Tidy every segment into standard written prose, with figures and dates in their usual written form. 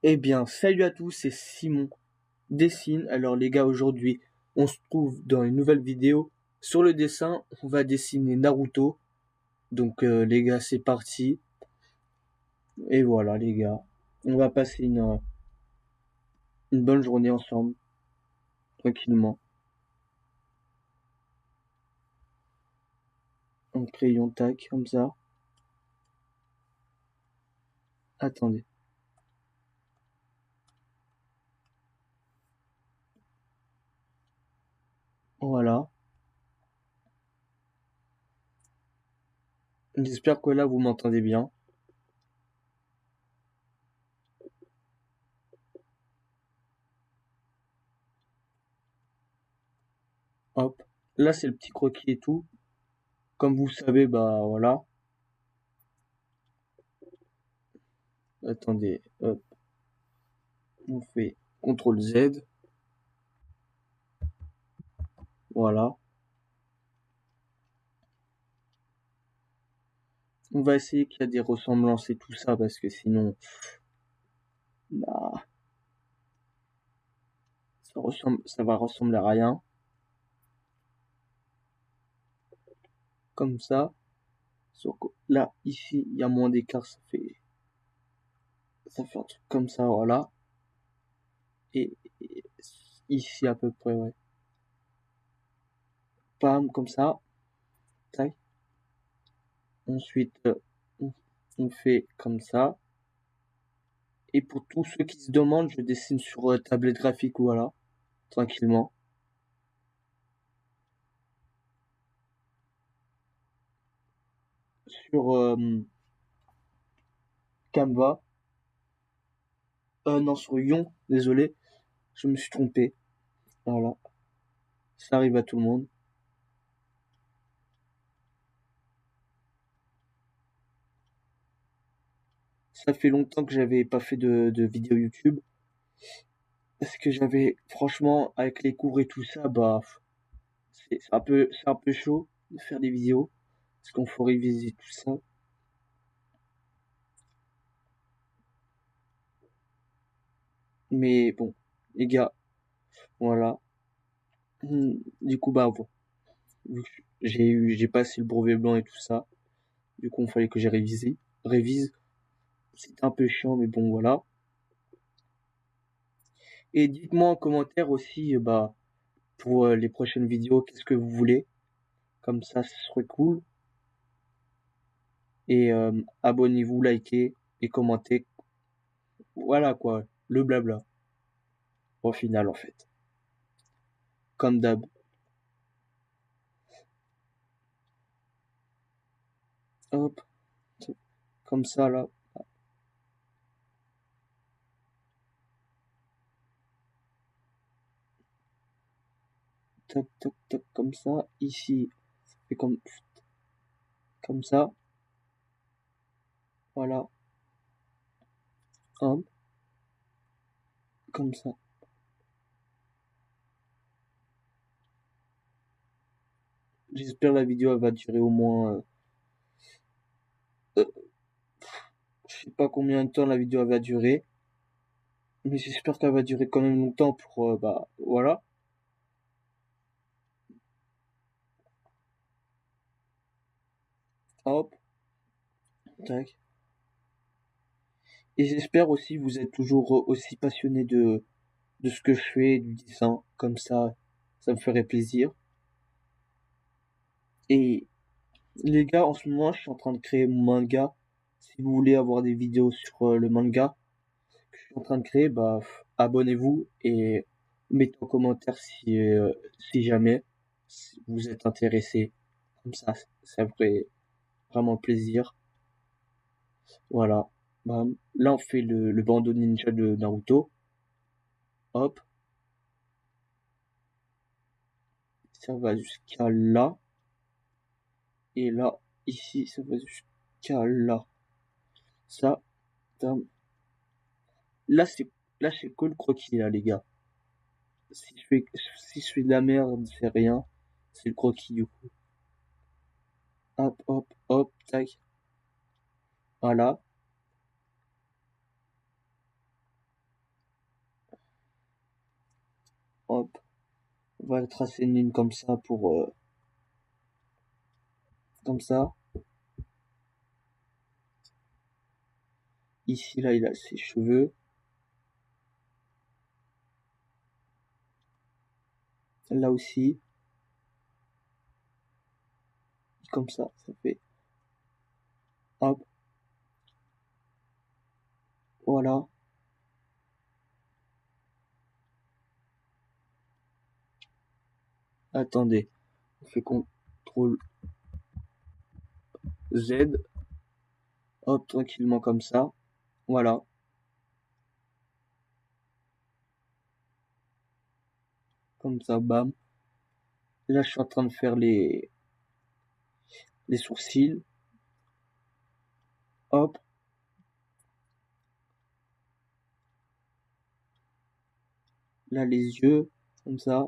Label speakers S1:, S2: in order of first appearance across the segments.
S1: Eh bien, salut à tous, c'est Simon Dessine. Alors les gars, aujourd'hui, on se trouve dans une nouvelle vidéo. Sur le dessin, on va dessiner Naruto. Donc les gars, c'est parti. Et voilà les gars, on va passer une bonne journée ensemble, tranquillement. En crayon tac, comme ça. Attendez. Voilà. J'espère que là, vous m'entendez bien. Hop. Là, c'est le petit croquis et tout. Comme vous savez, bah voilà. Attendez, hop. On fait CTRL Z. Voilà. On va essayer qu'il y a des ressemblances et tout ça, parce que sinon, bah, ça va ressembler à rien. Comme ça. Sauf que là, ici, il y a moins d'écart, ça fait un truc comme ça, voilà. Et ici, à peu près, ouais. Pam, comme ça. Tac. Ensuite, on fait comme ça. Et pour tous ceux qui se demandent, je dessine sur tablette graphique, voilà. Tranquillement. Sur Canva. Non, sur Yon, désolé. Je me suis trompé. Voilà. Ça arrive à tout le monde. Ça fait longtemps que j'avais pas fait de vidéo YouTube. Parce que franchement, avec les cours et tout ça, bah, c'est un peu chaud de faire des vidéos. Parce qu'on faut réviser tout ça. Mais bon, les gars, voilà. Du coup, bah, bon. Vu que j'ai passé le brevet blanc et tout ça. Du coup, il fallait que révise. C'était un peu chiant, mais bon, voilà. Et dites-moi en commentaire aussi, bah, pour les prochaines vidéos, qu'est-ce que vous voulez. Comme ça, ce serait cool. Et abonnez-vous, likez et commentez. Voilà quoi, le blabla. Au final, en fait. Comme d'hab. Hop, comme ça là. Tac, tac, tac, comme ça. Ici, ça fait comme ça. Voilà. Hop, comme ça. J'espère la vidéo elle va durer au moins. Euh, je sais pas combien de temps la vidéo elle va durer. Mais j'espère qu'elle va durer quand même longtemps pour. Bah, voilà. Hop, tac. Et j'espère aussi vous êtes toujours aussi passionné de ce que je fais, du dessin. Comme ça me ferait plaisir. Et les gars, en ce moment, je suis en train de créer mon manga. Si vous voulez avoir des vidéos sur le manga que je suis en train de créer, bah, abonnez-vous et mettez en commentaire si jamais si vous êtes intéressé. Comme ça ferait vraiment plaisir. Voilà. Bah, là, on fait le bandeau ninja de Naruto. Hop. Ça va jusqu'à là. Et là, ici, ça va jusqu'à là. Ça, tam. Là, c'est que le croquis, là, les gars. Si je fais de la merde, c'est rien. C'est le croquis, du coup. Hop, hop, hop, tac. Voilà. On va tracer une ligne comme ça pour comme ça. Ici, là, il a ses cheveux. Là aussi. Comme ça fait. Hop. Voilà. Attendez. On fait CTRL Z. Hop, tranquillement comme ça. Voilà. Comme ça, bam. Là, je suis en train de faire les sourcils. Hop. Là, les yeux. Comme ça.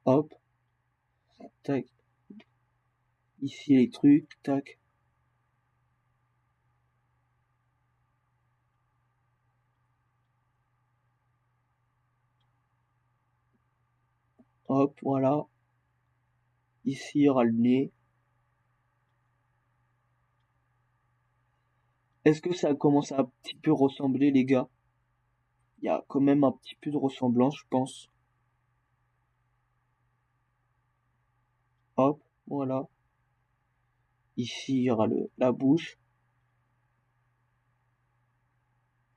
S1: Hop. Tac. Ici, les trucs. Tac. Hop, voilà. Ici, il y aura le nez. Est-ce que ça commence à un petit peu ressembler, les gars? Il y a quand même un petit peu de ressemblance, je pense. Hop, voilà. Ici, il y aura la bouche.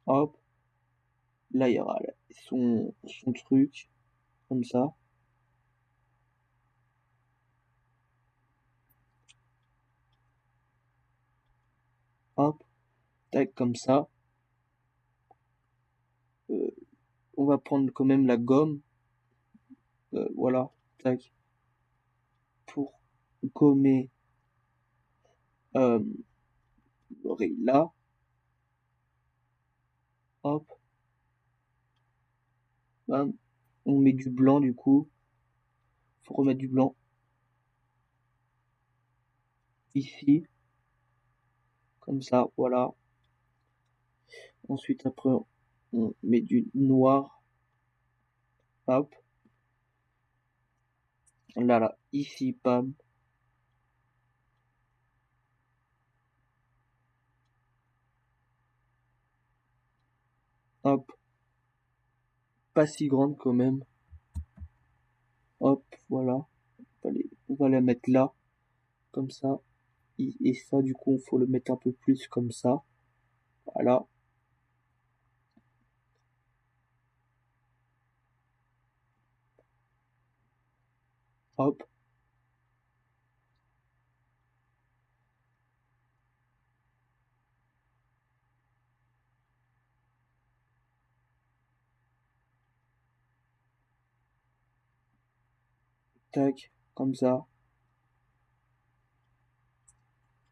S1: Hop. Là, il y aura son truc. Comme ça. Hop. Tac, comme ça. On va prendre quand même la gomme. Voilà. Tac. Pour gommer l'oreille là. Hop. Bam. On met du blanc du coup. Faut remettre du blanc. Ici. Comme ça. Voilà. Ensuite, après, on met du noir. Hop. Là. Ici. Bam. Hop. Pas si grande quand même. Hop. Voilà. On va la mettre là. Comme ça. Et ça, du coup, il faut le mettre un peu plus comme ça. Voilà. Hop. Tac. Comme ça.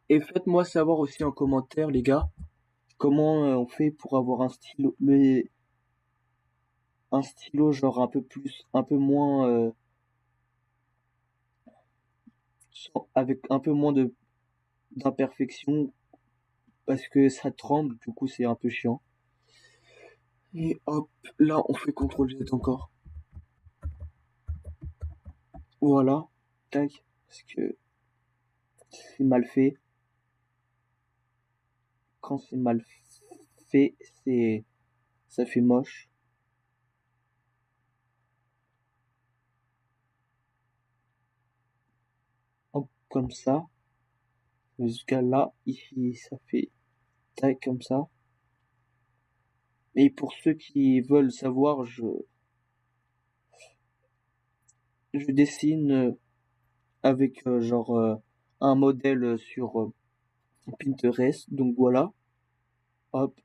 S1: Et faites-moi savoir aussi en commentaire, les gars, comment on fait pour avoir un stylo, un stylo genre un peu plus, un peu moins, avec un peu moins de d'imperfection, parce que ça tremble, du coup c'est un peu chiant. Et hop, là on fait CTRL Z encore. Voilà, tac, parce que c'est mal fait. Quand c'est mal fait, ça fait moche. Hop, comme ça. Jusqu'à là, ici, ça fait tac comme ça. Et pour ceux qui veulent savoir, je dessine avec genre un modèle sur Pinterest. Donc voilà, hop,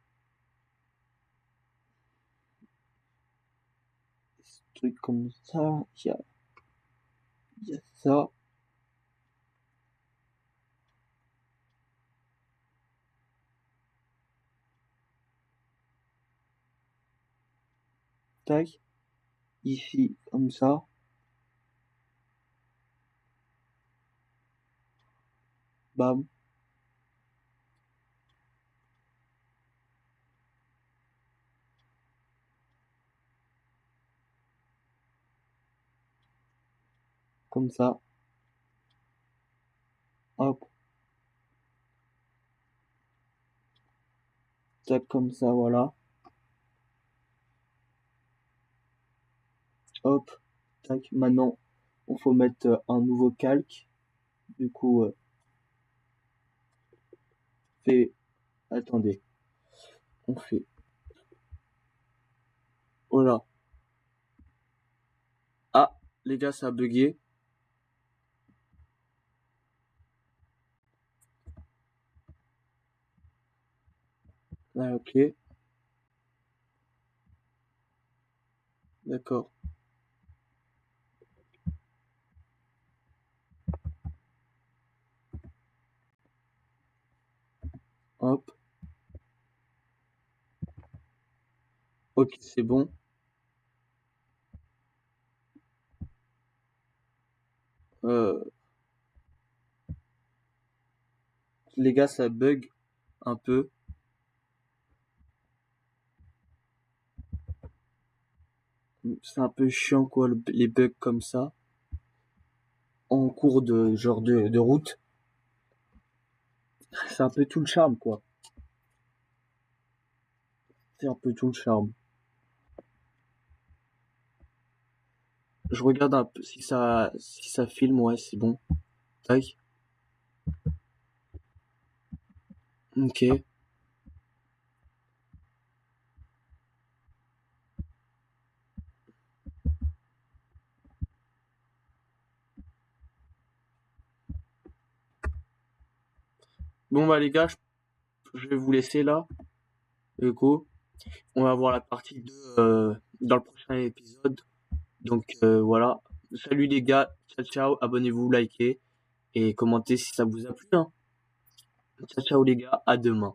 S1: ce truc comme ça, il y a ça, tac, ici comme ça, bam, comme ça. Hop, tac, comme ça, voilà. Hop, tac. Maintenant, il faut mettre un nouveau calque. Du coup, fait... Attendez, on fait... Oh là. Ah, les gars, ça a bugué. Ah, ok, d'accord. Hop, ok, c'est bon. Euh, les gars, ça bug un peu. C'est un peu chiant, quoi, les bugs comme ça. En cours de genre de route. C'est un peu tout le charme, quoi. C'est un peu tout le charme. Je regarde un peu si ça filme, ouais, c'est bon. Tac. Ok. Bon, bah, les gars, je vais vous laisser là. Du coup, on va voir la partie 2 dans le prochain épisode. Donc, voilà. Salut les gars. Ciao, ciao. Abonnez-vous, likez et commentez si ça vous a plu, hein. Ciao, ciao les gars. À demain.